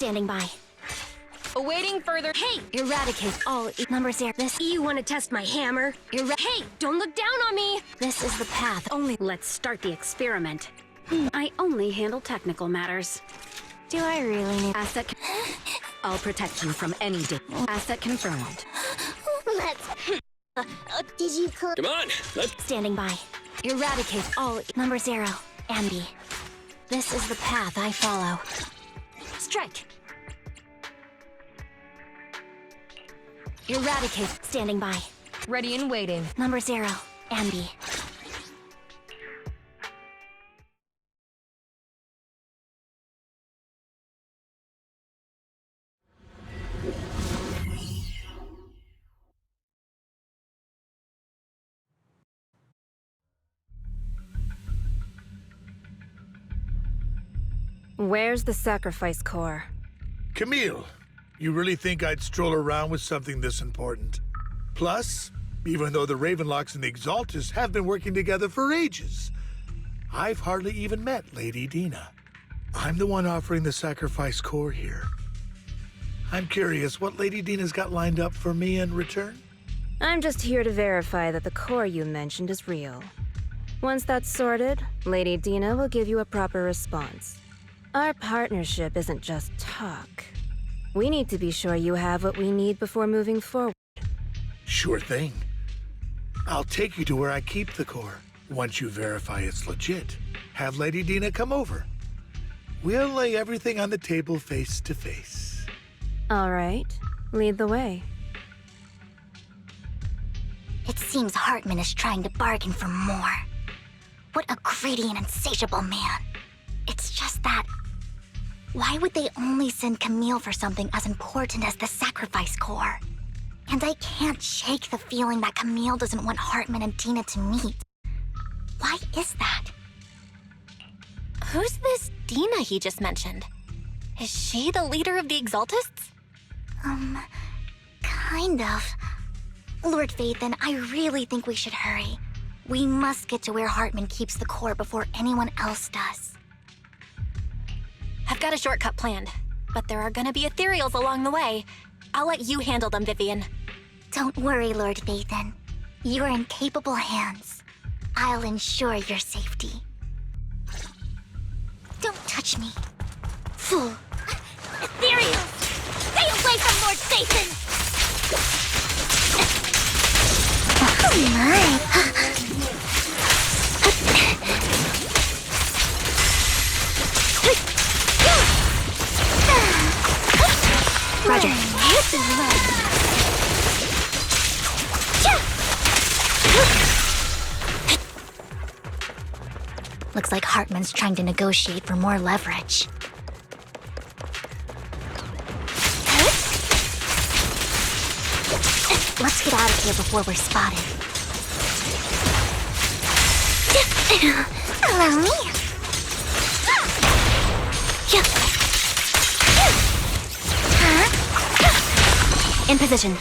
Standing by. Awaiting further. Hey! Eradicate all number 0. This. You want to test my hammer? Hey! Don't look down on me! This is the path. Only let's start the experiment. I only handle technical matters. Do I really need Asset. I'll protect you from any asset confirmed. Let's. Did you call? Come on, let's... Standing by. Eradicate all number 0. Ambi. This is the path I follow. Strike. Eradicate. Standing by. Ready and waiting. Number 0. Ambi. Where's the sacrifice core? Camille, you really think I'd stroll around with something this important? Plus, even though the Ravenlocks and the Exaltus have been working together for ages, I've hardly even met Lady Dina. I'm the one offering the sacrifice core here. I'm curious what Lady Dina's got lined up for me in return? I'm just here to verify that the core you mentioned is real. Once that's sorted, Lady Dina will give you a proper response. Our partnership isn't just talk. We need to be sure you have what we need before moving forward. Sure thing. I'll take you to where I keep the core. Once you verify it's legit, have Lady Dina come over. We'll lay everything on the table face to face. All right, lead the way. It seems Hartman is trying to bargain for more. What a greedy and insatiable man. It's just that... Why would they only send Camille for something as important as the sacrifice core? And I can't shake the feeling that Camille doesn't want Hartman and Dina to meet. Why is that? Who's this Dina he just mentioned? Is she the leader of the Exaltists? Kind of. Lord Phaethon, I really think we should hurry. We must get to where Hartman keeps the core before anyone else does. I've got a shortcut planned, but there are gonna be ethereals along the way. I'll let you handle them, Vivian. Don't worry, Lord Phaethon. You're in capable hands. I'll ensure your safety. Don't touch me. Fool. Ethereals! Stay away from Lord Phaethon! Oh my! Roger. Looks like Hartman's trying to negotiate for more leverage. Let's get out of here before we're spotted. Allow me. In position.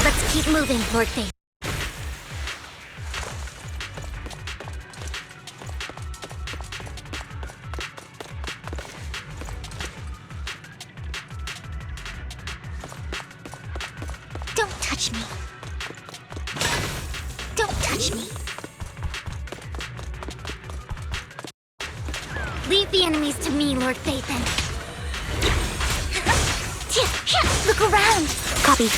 Let's keep moving, Lord Phaethon. Don't touch me. Don't touch me. Leave the enemies to me, Lord Phaethon. Look around! Copy.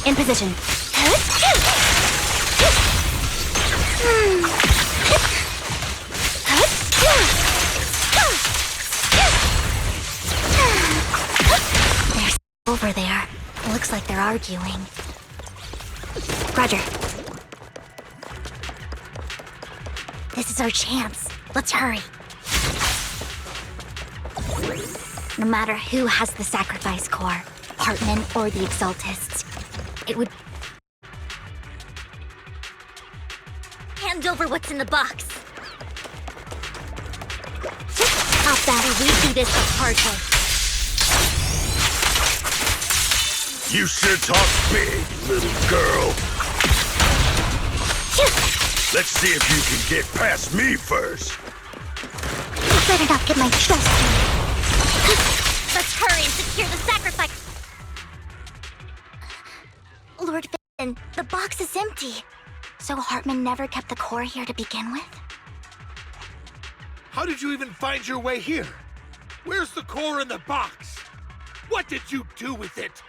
In position. They're over there. Looks like they're arguing. Roger. This is our chance. Let's hurry. No matter who has the sacrifice core, Hartman or the Exaltists, it would hand over what's in the box. How bad we see this apartheid. You sure talk big, little girl. Let's see if you can get past me first. I better not get my trust hurt. Let's hurry and secure the sacrifice. Lord Finn, the box is empty. So Hartman never kept the core here to begin with? How did you even find your way here? Where's the core in the box? What did you do with it?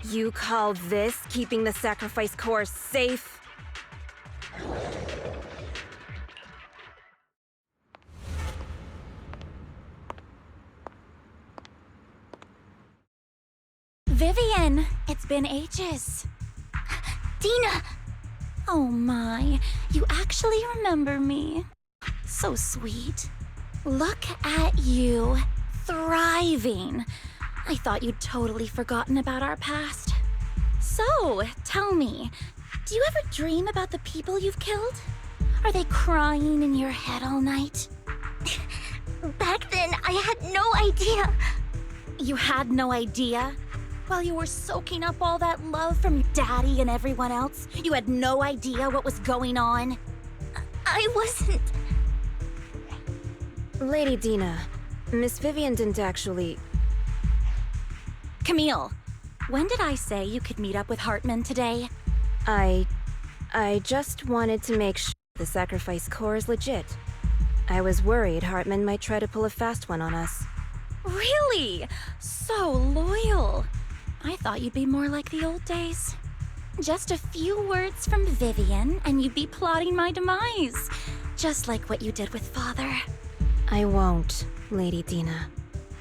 You call this keeping the sacrifice core safe? Vivian, it's been ages. Dina! Oh my, you actually remember me. So sweet. Look at you, thriving. I thought you'd totally forgotten about our past. So, tell me, do you ever dream about the people you've killed? Are they crying in your head all night? Back then, I had no idea. You had no idea? While you were soaking up all that love from your daddy and everyone else, you had no idea what was going on? I wasn't... Lady Dina, Miss Vivian didn't actually... Camille, when did I say you could meet up with Hartman today? I just wanted to make sure the sacrifice core is legit. I was worried Hartman might try to pull a fast one on us. Really? So loyal. I thought you'd be more like the old days. Just a few words from Vivian, and you'd be plotting my demise. Just like what you did with Father. I won't, Lady Dina.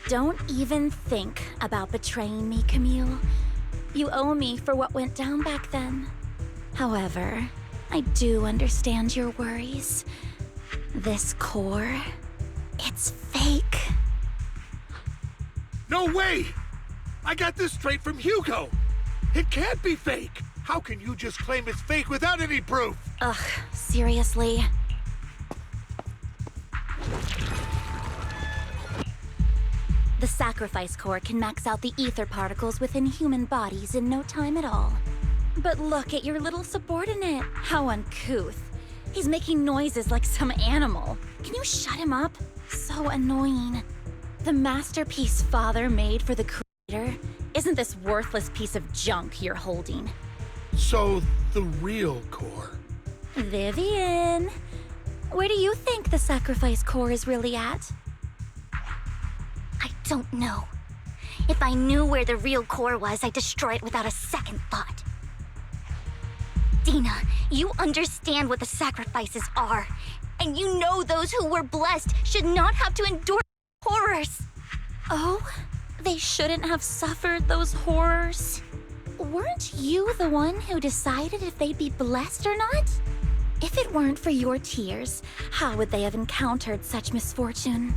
Don't even think about betraying me, Camille. You owe me for what went down back then. However, I do understand your worries. This core, it's fake. No way! I got this straight from Hugo! It can't be fake! How can you just claim it's fake without any proof? Ugh, seriously. The sacrifice core can max out the ether particles within human bodies in no time at all. But look at your little subordinate. How uncouth. He's making noises like some animal. Can you shut him up? So annoying. The masterpiece Father made for the creator isn't this worthless piece of junk you're holding. So, the real core. Vivian, where do you think the sacrifice core is really at? I don't know. If I knew where the real core was, I'd destroy it without a second thought. Dina, you understand what the sacrifices are. And you know those who were blessed should not have to endure horrors. Oh, they shouldn't have suffered those horrors. Weren't you the one who decided if they'd be blessed or not? If it weren't for your tears, how would they have encountered such misfortune?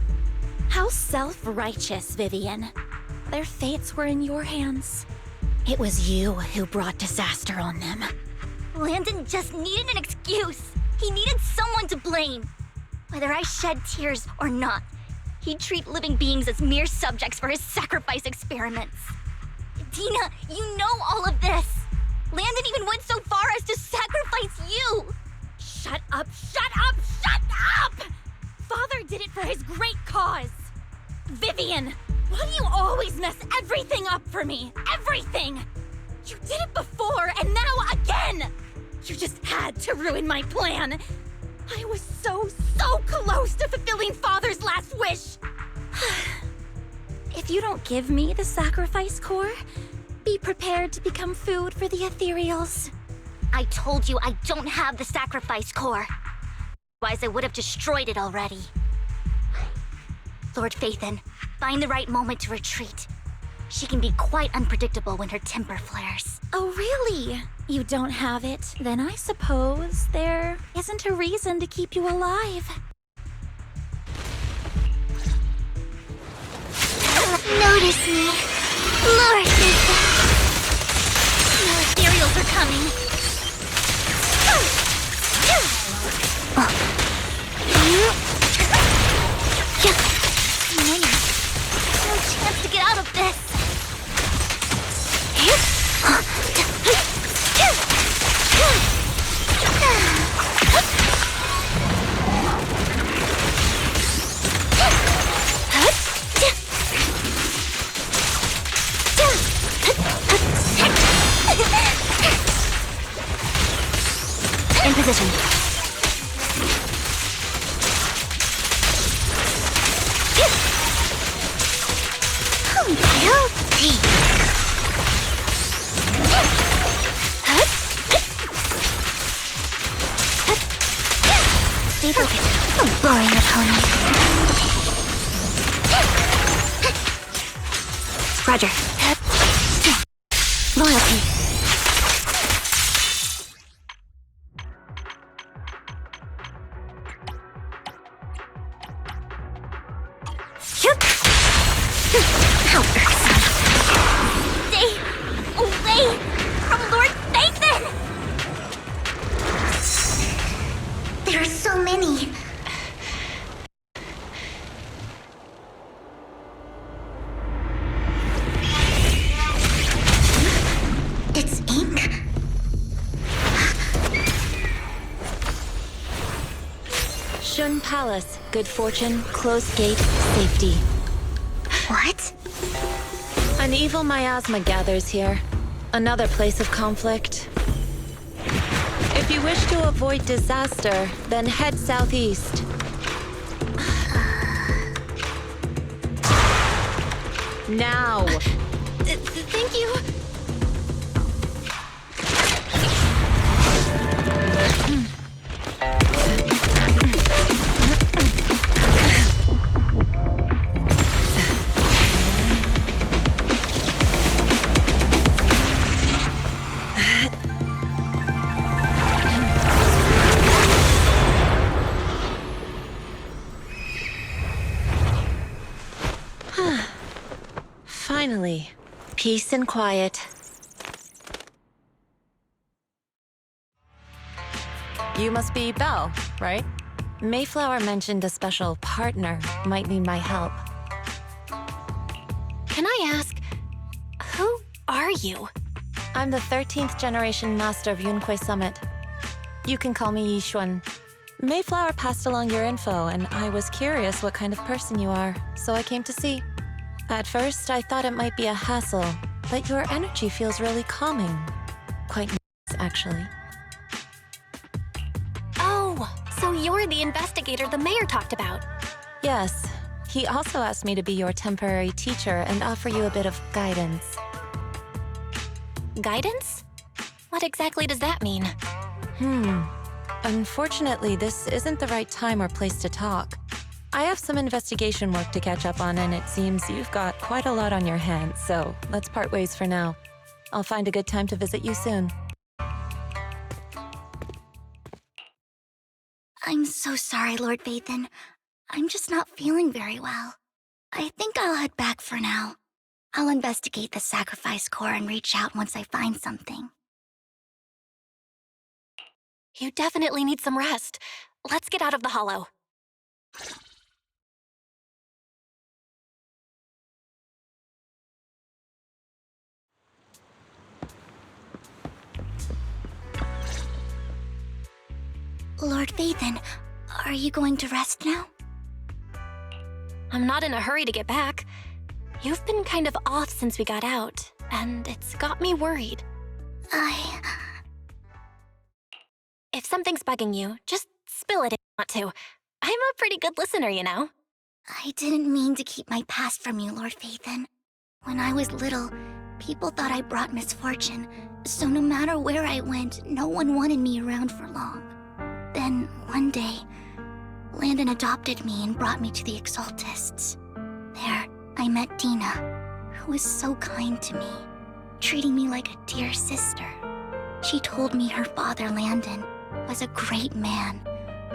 How self-righteous, Vivian. Their fates were in your hands. It was you who brought disaster on them. Landon just needed an excuse. He needed someone to blame. Whether I shed tears or not, he'd treat living beings as mere subjects for his sacrifice experiments. Dina, you know all of this. Landon even went so far as to sacrifice you. Shut up, shut up, shut up! Father did it for his great cause. Vivian, why do you always mess everything up for me? Everything! You did it before, and now again! You just had to ruin my plan. I was so close to fulfilling Father's last wish. If you don't give me the sacrifice core, be prepared to become food for the ethereals. I told you I don't have the sacrifice core. Otherwise, I would have destroyed it already. Lord Phaethon, find the right moment to retreat. She can be quite unpredictable when her temper flares. Oh, really? You don't have it? Then I suppose there isn't a reason to keep you alive. notice me. Lord, more ethereals are coming. Many. No chance to get out of this. In position. Guilty. Stay focused. A boring opponent. Roger. Loyalty. How irksome. Stay away from Lord Nathan! There are so many. It's ink. Shun Palace. Good fortune, closed gate, safety. What? An evil miasma gathers here. Another place of conflict. If you wish to avoid disaster, then head southeast. Now! Thank you. Finally, peace and quiet. You must be Belle, right? Mayflower mentioned a special partner might need my help. Can I ask, who are you? I'm the 13th generation master of Yunhui Summit. You can call me Yixuan. Mayflower passed along your info, and I was curious what kind of person you are, so I came to see. At first, I thought it might be a hassle, but your energy feels really calming. Quite nice, actually. Oh, so you're the investigator the mayor talked about. Yes, he also asked me to be your temporary teacher and offer you a bit of guidance. Guidance? What exactly does that mean? Unfortunately, this isn't the right time or place to talk. I have some investigation work to catch up on, and it seems you've got quite a lot on your hands, so let's part ways for now. I'll find a good time to visit you soon. I'm so sorry, Lord Vathan. I'm just not feeling very well. I think I'll head back for now. I'll investigate the sacrifice core and reach out once I find something. You definitely need some rest. Let's get out of the hollow. Lord Vathan, are you going to rest now? I'm not in a hurry to get back. You've been kind of off since we got out, and it's got me worried. If something's bugging you, just spill it if you want to. I'm a pretty good listener, you know. I didn't mean to keep my past from you, Lord Vathan. When I was little, people thought I brought misfortune, so no matter where I went, no one wanted me around for long. Then, one day, Landon adopted me and brought me to the Exaltists. There, I met Dina, who was so kind to me, treating me like a dear sister. She told me her father, Landon, was a great man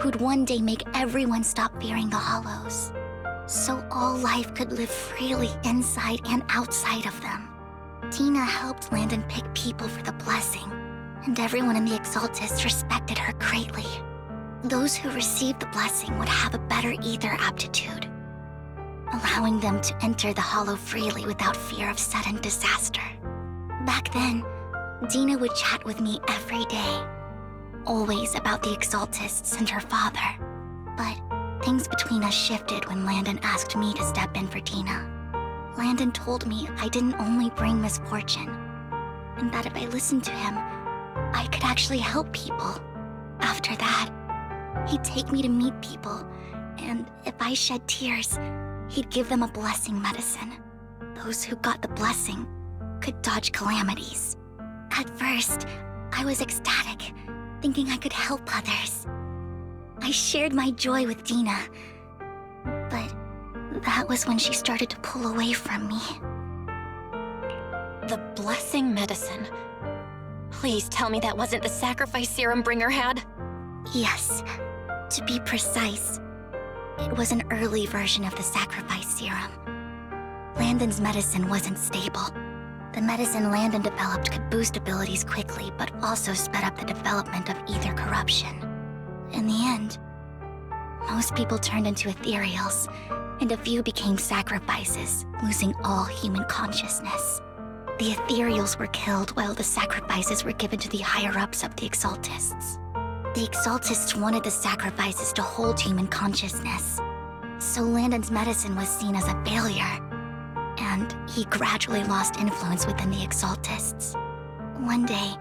who'd one day make everyone stop fearing the Hollows. so all life could live freely inside and outside of them. Tina helped Landon pick people for the blessing, and everyone in the Exaltists respected her greatly. Those who received the blessing would have a better ether aptitude, allowing them to enter the Hollow freely without fear of sudden disaster. Back then, Dina would chat with me every day, always about the Exaltists and her father. But things between us shifted when Landon asked me to step in for Dina. Landon told me I didn't only bring misfortune, and that if I listened to him, I could actually help people. After that, he'd take me to meet people, and if I shed tears, he'd give them a blessing medicine. Those who got the blessing could dodge calamities. At first, I was ecstatic, thinking I could help others. I shared my joy with Dina, but that was when she started to pull away from me. The blessing medicine. Please tell me that wasn't the sacrifice serum Bringer had. Yes, to be precise, it was an early version of the sacrifice serum. Landon's medicine wasn't stable. The medicine Landon developed could boost abilities quickly, but also sped up the development of ether corruption. In the end, most people turned into ethereals, and a few became sacrifices, losing all human consciousness. The ethereals were killed while the sacrifices were given to the higher-ups of the Exaltists. The Exaltists wanted the sacrifices to hold human consciousness, so Landon's medicine was seen as a failure, and he gradually lost influence within the Exaltists. One day,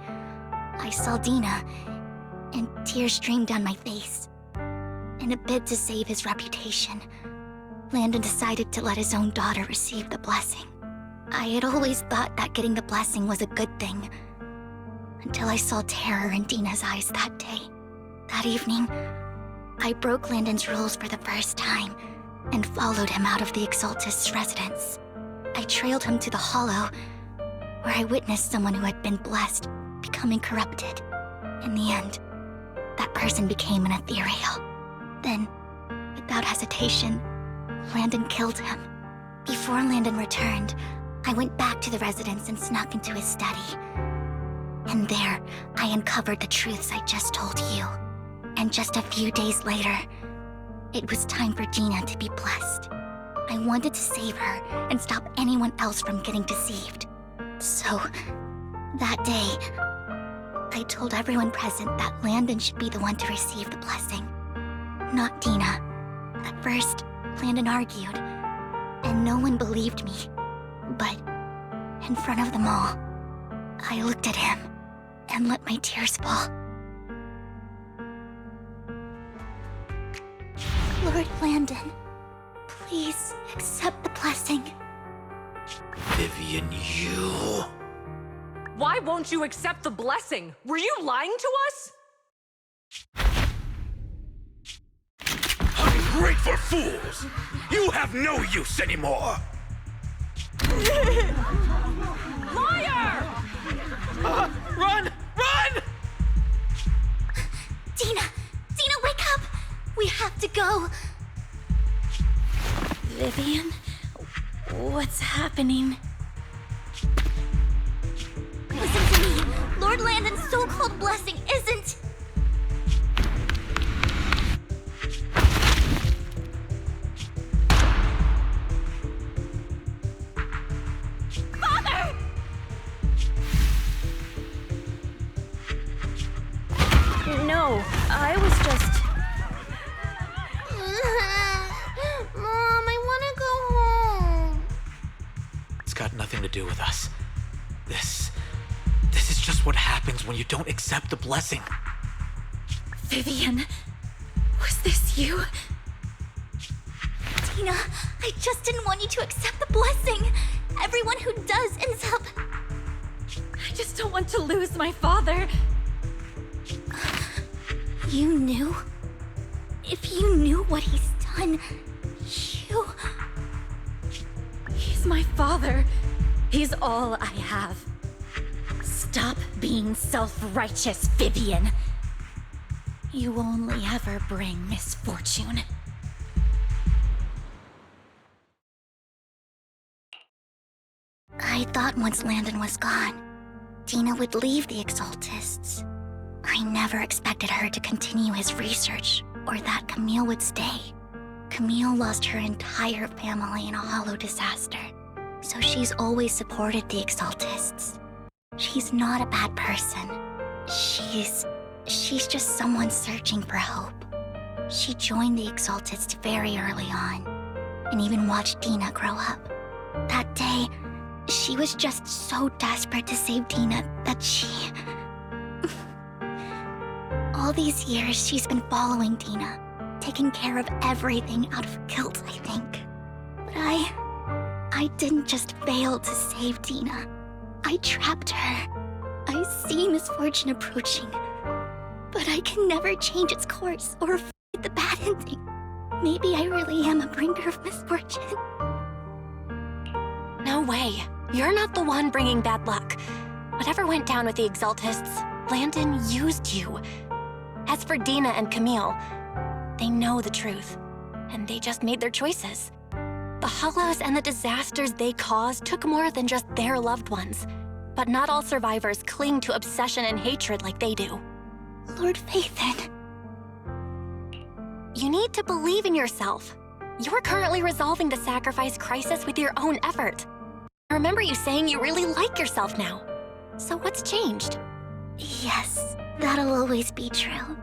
I saw Dina, and tears streamed down my face. In a bid to save his reputation, Landon decided to let his own daughter receive the blessing. I had always thought that getting the blessing was a good thing, until I saw terror in Dina's eyes that day. That evening, I broke Landon's rules for the first time and followed him out of the Exaltist's residence. I trailed him to the Hollow, where I witnessed someone who had been blessed becoming corrupted. In the end, that person became an ethereal. Then, without hesitation, Landon killed him. Before Landon returned, I went back to the residence and snuck into his study. And there, I uncovered the truths I just told you. And just a few days later, it was time for Dina to be blessed. I wanted to save her and stop anyone else from getting deceived. So, that day, I told everyone present that Landon should be the one to receive the blessing, not Dina. At first, Landon argued, and no one believed me. But in front of them all, I looked at him and let my tears fall. Lord Landon, please accept the blessing. Vivian, you... Why won't you accept the blessing? Were you lying to us? Ungrateful fools! You have no use anymore! Liar! Run! Run! Dina! Dina, wake up! We have to go! Vivian, what's happening? Listen to me! Lord Landon's so-called blessing isn't... Father! No, I was just... Mom, I want to go home. It's got nothing to do with us. This is just what happens when you don't accept the blessing. Vivian, was this you? Tina, I just didn't want you to accept the blessing. Everyone who does ends up... I just don't want to lose my father. You knew? If you knew what he's done, you... He's my father. He's all I have. Stop being self-righteous, Vivian. You only ever bring misfortune. I thought once Landon was gone, Dina would leave the Exaltists. I never expected her to continue his research, or that Camille would stay. Camille lost her entire family in a hollow disaster, so she's always supported the Exaltists. She's not a bad person. She's just someone searching for hope. She joined the Exaltists very early on, and even watched Dina grow up. That day, she was just so desperate to save Dina that she... All these years, she's been following Dina, taking care of everything out of guilt, I think. But I didn't just fail to save Dina. I trapped her. I see misfortune approaching, but I can never change its course or avoid the bad ending. Maybe I really am a bringer of misfortune. No way. You're not the one bringing bad luck. Whatever went down with the Exaltists, Landon used you. As for Dina and Camille, they know the truth, and they just made their choices. The Hollows and the disasters they caused took more than just their loved ones. But not all survivors cling to obsession and hatred like they do. Lord Phaethon. You need to believe in yourself. You're currently resolving the sacrifice crisis with your own effort. I remember you saying you really like yourself now. So what's changed? Yes, that'll always be true.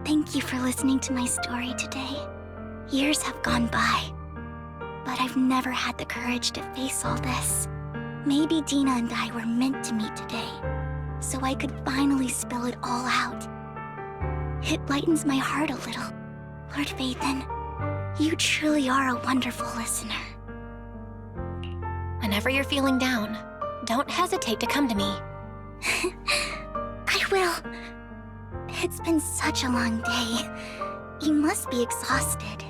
Thank you for listening to my story today. Years have gone by, but I've never had the courage to face all this. Maybe Dina and I were meant to meet today, so I could finally spill it all out. It lightens my heart a little. Lord Phaethon, you truly are a wonderful listener. Whenever you're feeling down, don't hesitate to come to me. I will. It's been such a long day. You must be exhausted.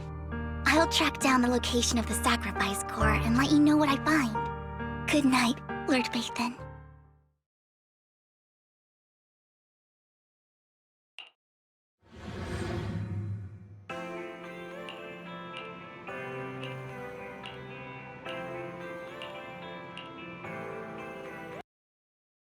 I'll track down the location of the sacrifice core and let you know what I find. Good night, Lord Phaethon.